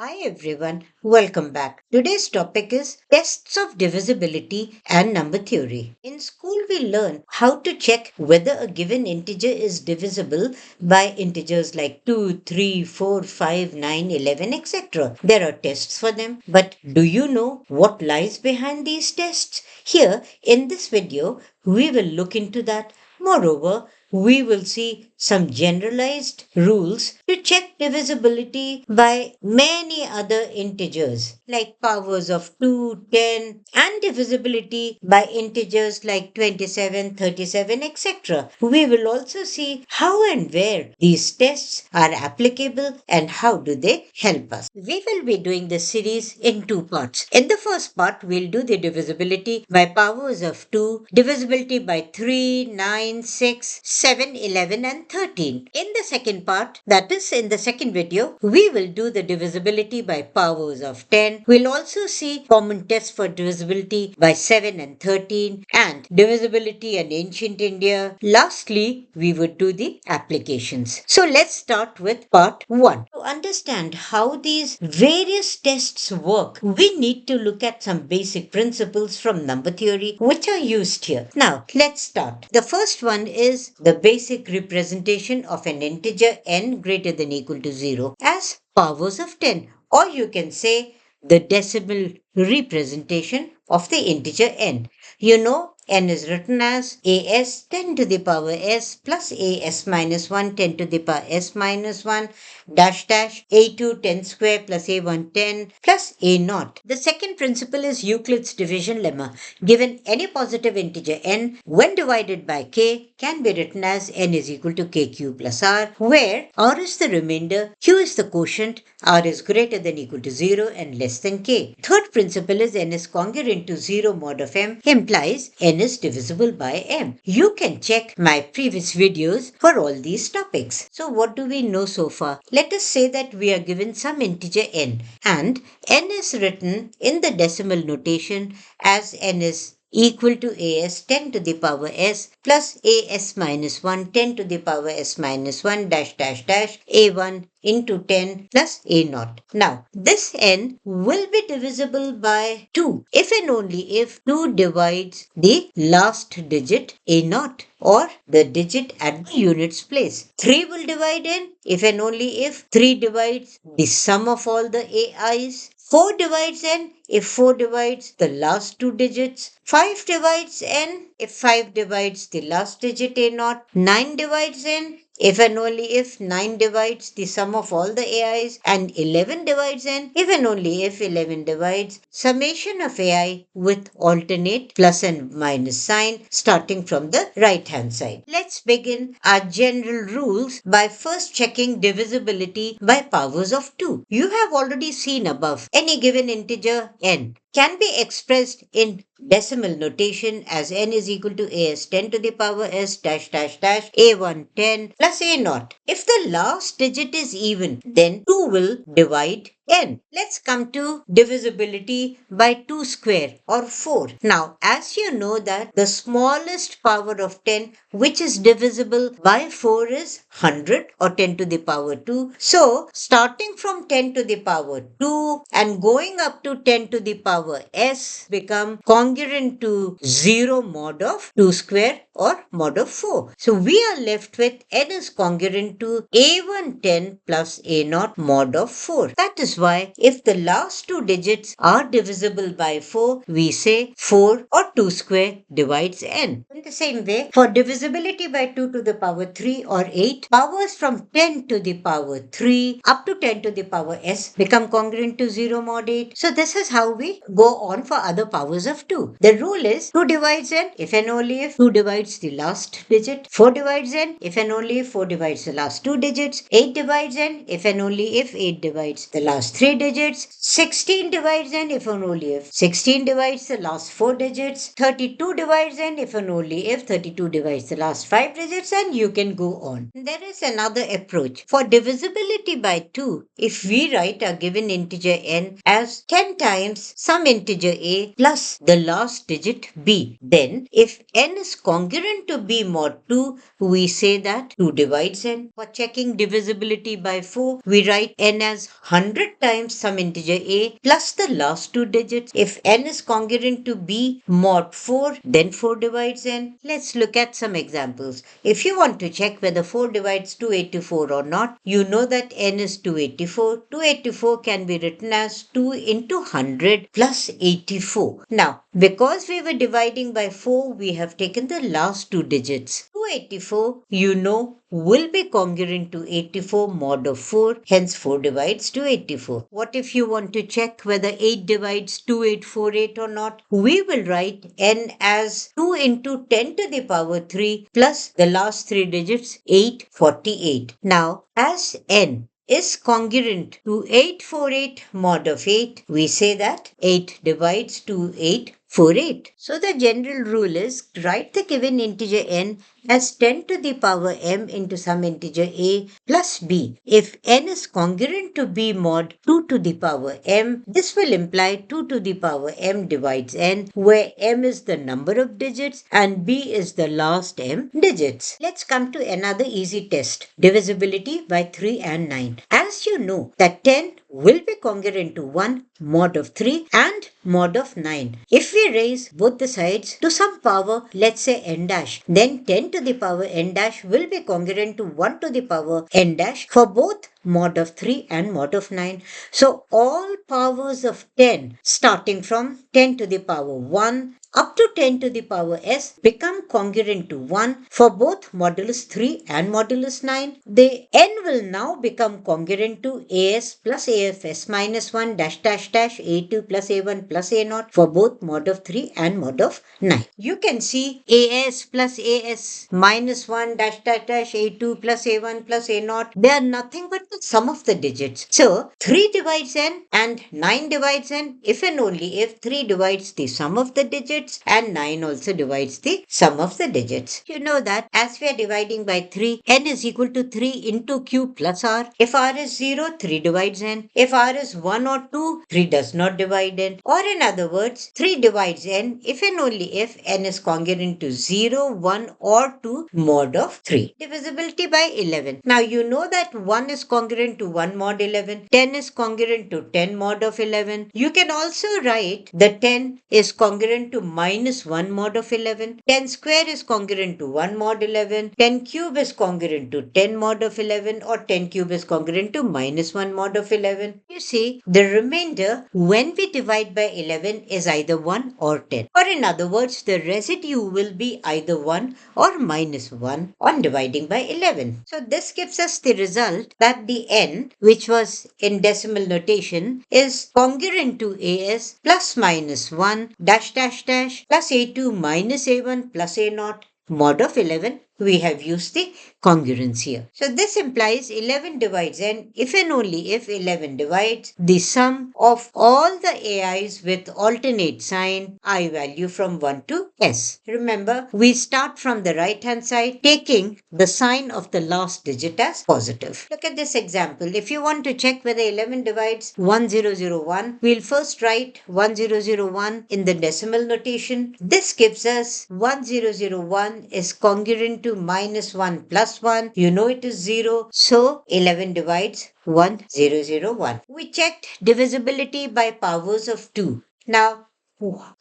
Hi everyone, welcome back. Today's topic is tests of divisibility and number theory. In school, we learn how to check whether a given integer is divisible by integers like 2, 3, 4, 5, 9, 11, etc. There are tests for them, but do you know what lies behind these tests? Here in this video, we will look into that. Moreover, we will see some generalized rules to check divisibility by many other integers like powers of 2, 10, and divisibility by integers like 27, 37, etc. We will also see how and where these tests are applicable and how do they help us. We will be doing this series in two parts. In the first part, we'll do the divisibility by powers of 2, divisibility by 3, 9, 6, 7, 11, and 13. In the second part, that is in the second video, we will do the divisibility by powers of 10. We'll also see common tests for divisibility by 7 and 13 and divisibility in ancient India. Lastly, we would do the applications. So let's start with part 1. To understand how these various tests work, we need to look at some basic principles from number theory which are used here. Now, let's start. The first one is the basic representation of an integer n greater than equal to 0 as powers of 10, or you can say the decimal representation of the integer n. You know, n is written as as 10 to the power s plus as minus 1 10 to the power s minus 1 dash dash a2 10 square plus a1 10 plus a naught. The second principle is Euclid's division lemma. Given any positive integer n, when divided by k, can be written as n is equal to kq plus r, where r is the remainder, q is the quotient, r is greater than equal to 0 and less than k. Third principle is n is congruent to 0 mod of m, implies n is divisible by m. You can check my previous videos for all these topics. So what do we know so far? Let us say that we are given some integer n and n is written in the decimal notation as n is equal to as 10 to the power s plus as minus 1 10 to the power s minus 1 dash dash dash a1 into 10 plus a naught. Now, this n will be divisible by 2 if and only if 2 divides the last digit a naught or the digit at the units place. 3 will divide n if and only if 3 divides the sum of all the ai's. 4 divides n if 4 divides the last two digits. 5 divides n if 5 divides the last digit a naught. 9 divides n if and only if 9 divides the sum of all the ai's, and 11 divides n if and only if 11 divides summation of ai with alternate plus and minus sign starting from the right hand side. Let's begin our general rules by first checking divisibility by powers of 2. You have already seen above any given integer n can be expressed in decimal notation as n is equal to as 10 to the power s dash dash dash a1 10 plus a naught. If the last digit is even, then 2 will divide n. Let's come to divisibility by 2 square or 4. Now, as you know that the smallest power of 10 which is divisible by 4 is 100 or 10 to the power 2. So, starting from 10 to the power 2 and going up to 10 to the power s become congruent to 0 mod of 2 square or mod of 4. So, we are left with n is congruent to a1 10 plus a naught mod of 4. That is why if the last two digits are divisible by 4, we say 4 or 2 square divides n. In the same way, for divisibility by 2 to the power 3 or 8, powers from 10 to the power 3 up to 10 to the power s become congruent to 0 mod 8. So this is how we go on for other powers of 2. The rule is 2 divides n if and only if 2 divides the last digit, 4 divides n if and only if 4 divides the last two digits, 8 divides n if and only if 8 divides the last three digits, 16 divides n if and only if 16 divides the last four digits, 32 divides n if and only if 32 divides the last five digits, and you can go on. There is another approach. For divisibility by 2, if we write a given integer n as 10 times some integer a plus the last digit b, then if n is congruent congruent to b mod 2, we say that 2 divides n. For checking divisibility by 4, we write n as 100 times some integer a plus the last two digits. If n is congruent to b mod 4, then 4 divides n. Let's look at some examples. If you want to check whether 4 divides 284 or not, you know that n is 284. 284 can be written as 2 into 100 plus 84. Now, because we were dividing by 4, we have taken the last two digits. 284, you know, will be congruent to 84 mod of 4, hence 4 divides 284. What if you want to check whether 8 divides 2848 or not? We will write n as 2 into 10 to the power 3 plus the last three digits 848. Now, as n is congruent to 848 mod of 8, we say that 8 divides to 848. So the general rule is write the given integer n as 10 to the power m into some integer a plus b. If n is congruent to b mod 2 to the power m, this will imply 2 to the power m divides n, where m is the number of digits and b is the last m digits. Let's come to another easy test, divisibility by 3 and 9. As you know that 10 will be congruent to 1 mod of 3 and mod of 9. If we raise both the sides to some power, let's say n dash, then 10 to the power n dash will be congruent to 1 to the power n dash for both mod of 3 and mod of 9. So all powers of 10 starting from 10 to the power 1 up to 10 to the power s become congruent to 1 for both modulus 3 and modulus 9. The n will now become congruent to as plus afs minus 1 dash dash dash a2 plus a1 plus a0 for both mod of 3 and mod of 9. You can see as plus as minus 1 dash dash dash a2 plus a1 plus a0, they are nothing but the sum of the digits. So 3 divides n and 9 divides n if and only if 3 divides the sum of the digits and 9 also divides the sum of the digits. You know that as we are dividing by 3, n is equal to 3 into q plus r. If r is 0, 3 divides n. If r is 1 or 2, 3 does not divide n. Or in other words, 3 divides n if and only if n is congruent to 0, 1 or 2 mod of 3. Divisibility by 11. Now you know that 1 is congruent to 1 mod 11, 10 is congruent to 10 mod of 11. You can also write the 10 is congruent to minus 1 mod of 11. 10 square is congruent to 1 mod 11. 10 cube is congruent to 10 mod of 11, or 10 cube is congruent to minus 1 mod of 11. You see, the remainder when we divide by 11 is either 1 or 10. Or in other words, the residue will be either 1 or minus 1 on dividing by 11. So this gives us the result that the n, which was in decimal notation, is congruent to as plus minus 1 dash dash dash plus a2 minus a1 plus a0 mod of 11. We have used the congruence here. So this implies 11 divides n if and only if 11 divides the sum of all the ai's with alternate sign I value from 1 to s. Remember, we start from the right hand side taking the sign of the last digit as positive. Look at this example. If you want to check whether 11 divides 1001, we'll first write 1001 in the decimal notation. This gives us 1001 is congruent to minus 1 plus 1. You know it is 0. So 11 divides 1001. We checked divisibility by powers of 2. Now,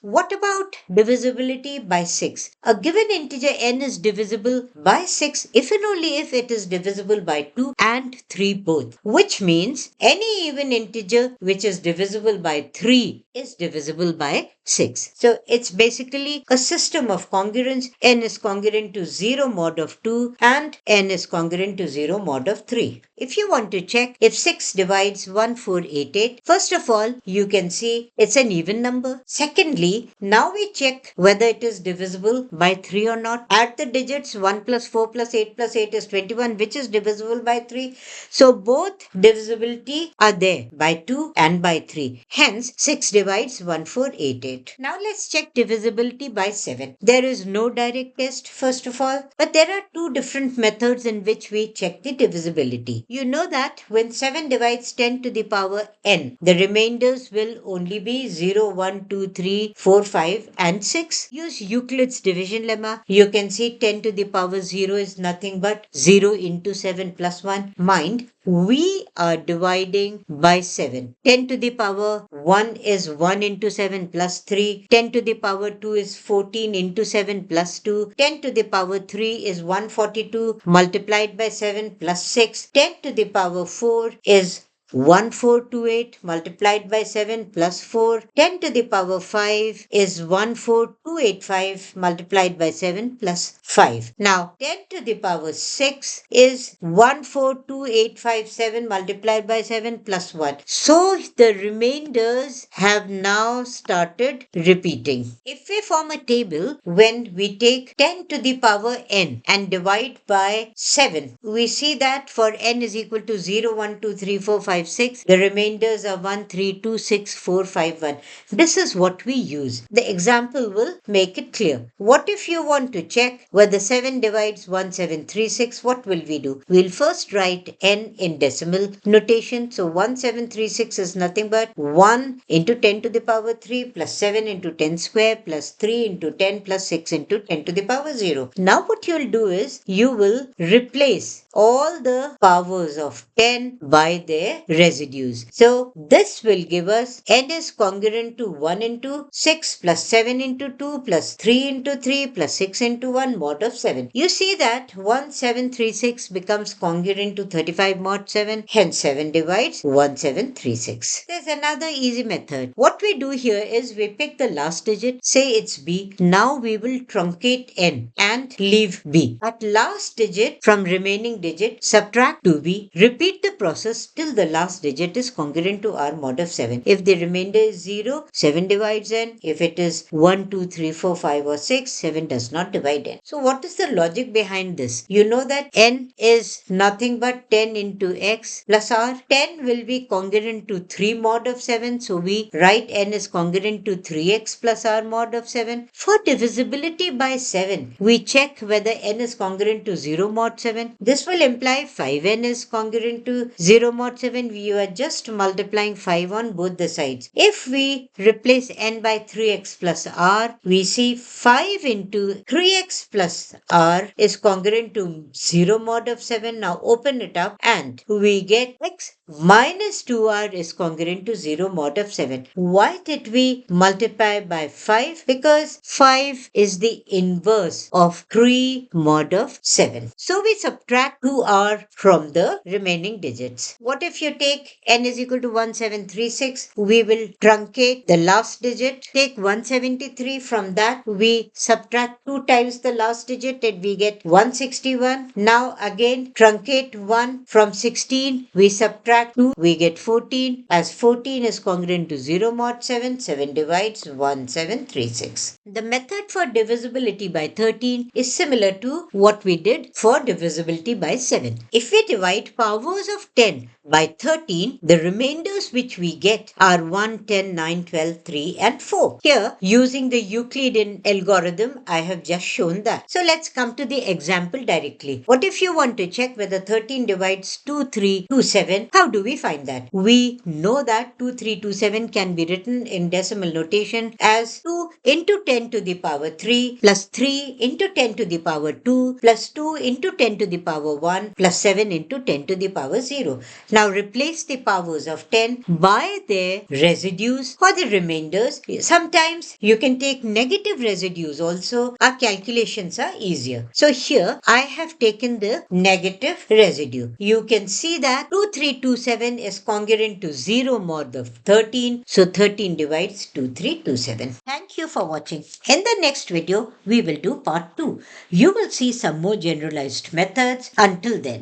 what about divisibility by 6? A given integer n is divisible by 6 if and only if it is divisible by 2 and 3 both, which means any even integer which is divisible by 3 is divisible by 6. So it's basically a system of congruence. N is congruent to 0 mod of 2 and n is congruent to 0 mod of 3. If you want to check if 6 divides 1488, first of all, you can see it's an even number. Secondly, now we check whether it is divisible by 3 or not. Add the digits 1 plus 4 plus 8 plus 8 is 21, which is divisible by 3. So both divisibility are there by 2 and by 3. Hence, 6 divides 1488. Now let's check divisibility by 7. There is no direct test, first of all, but there are two different methods in which we check the divisibility. You know that when 7 divides 10 to the power n, the remainders will only be 0, 1, 2, 3, 4, 5, and 6. Use Euclid's division lemma. You can see 10 to the power 0 is nothing but 0 into 7 plus 1. Mind, we are dividing by 7. 10 to the power 1 is 1 into 7 plus 3. 10 to the power 2 is 14 into 7 plus 2. 10 to the power 3 is 142 multiplied by 7 plus 6. 10 to the power 4 is 1428 multiplied by 7 plus 4. 10 to the power 5 is 14285 multiplied by 7 plus 5. Now 10 to the power 6 is 142857 multiplied by 7 plus 1. So the remainders have now started repeating. If we form a table when we take 10 to the power n and divide by 7, we see that for n is equal to 0, 1, 2, 3, 4, 5, 6, the remainders are 1, 3, 2, 6, 4, 5, 1. This is what we use. The example will make it clear. What if you want to check whether 7 divides 1736? What will we do? We'll first write n in decimal notation. So 1736 is nothing but 1 into 10 to the power 3 plus 7 into 10 square plus 3 into 10 plus 6 into 10 to the power 0. Now what you'll do is you will replace all the powers of 10 by their residues. So this will give us n is congruent to 1 into 6 plus 7 into 2 plus 3 into 3 plus 6 into 1 mod of 7. You see that 1736 becomes congruent to 35 mod 7. Hence 7 divides 1736. There's another easy method. What we do here is we pick the last digit, say it's b. Now we will truncate n and leave b. At last digit from remaining digit, subtract 2b. Repeat the process till the last digit is congruent to r mod of 7. If the remainder is 0, 7 divides n. If it is 1, 2, 3, 4, 5 or 6, 7 does not divide n. So what is the logic behind this? You know that n is nothing but 10 into x plus r. 10 will be congruent to 3 mod of 7. So we write n is congruent to 3x plus r mod of 7. For divisibility by 7, we check whether n is congruent to 0 mod 7. This will imply 5n is congruent to 0 mod 7. We are just multiplying 5 on both the sides. If we replace n by 3x plus r, we see 5 into 3x plus r is congruent to 0 mod of 7. Now open it up and we get x minus 2r is congruent to 0 mod of 7. Why did we multiply by 5? Because 5 is the inverse of 3 mod of 7. So we subtract 2r from the remaining digits. What if you take n is equal to 1736? We will truncate the last digit. Take 173. From that we subtract 2 times the last digit and we get 161. Now again truncate 1 from 16. We subtract 2. We get 14. As 14 is congruent to 0 mod 7, 7 divides 1736. The method for divisibility by 13 is similar to what we did for divisibility by 7. If we divide powers of 10 by 13, the remainders which we get are 1, 10, 9, 12, 3 and 4. Here, using the Euclidean algorithm, I have just shown that. So let's come to the example directly. What if you want to check whether 13 divides 2, 3, 2, 7? How do we find that? We know that 2, 3, 2, 7 can be written in decimal notation as 2 into 10 to the power 3 plus 3 into 10 to the power 2 plus 2 into 10 to the power 1 plus 7 into 10 to the power 0. Now replace the powers of 10 by their residues or the remainders. Sometimes you can take negative residues also. Our calculations are easier. So here I have taken the negative residue. You can see that 2327 is congruent to 0 mod of 13. So 13 divides 2327. Thank you for watching. In the next video, we will do part 2. You will see some more generalized methods. Until then,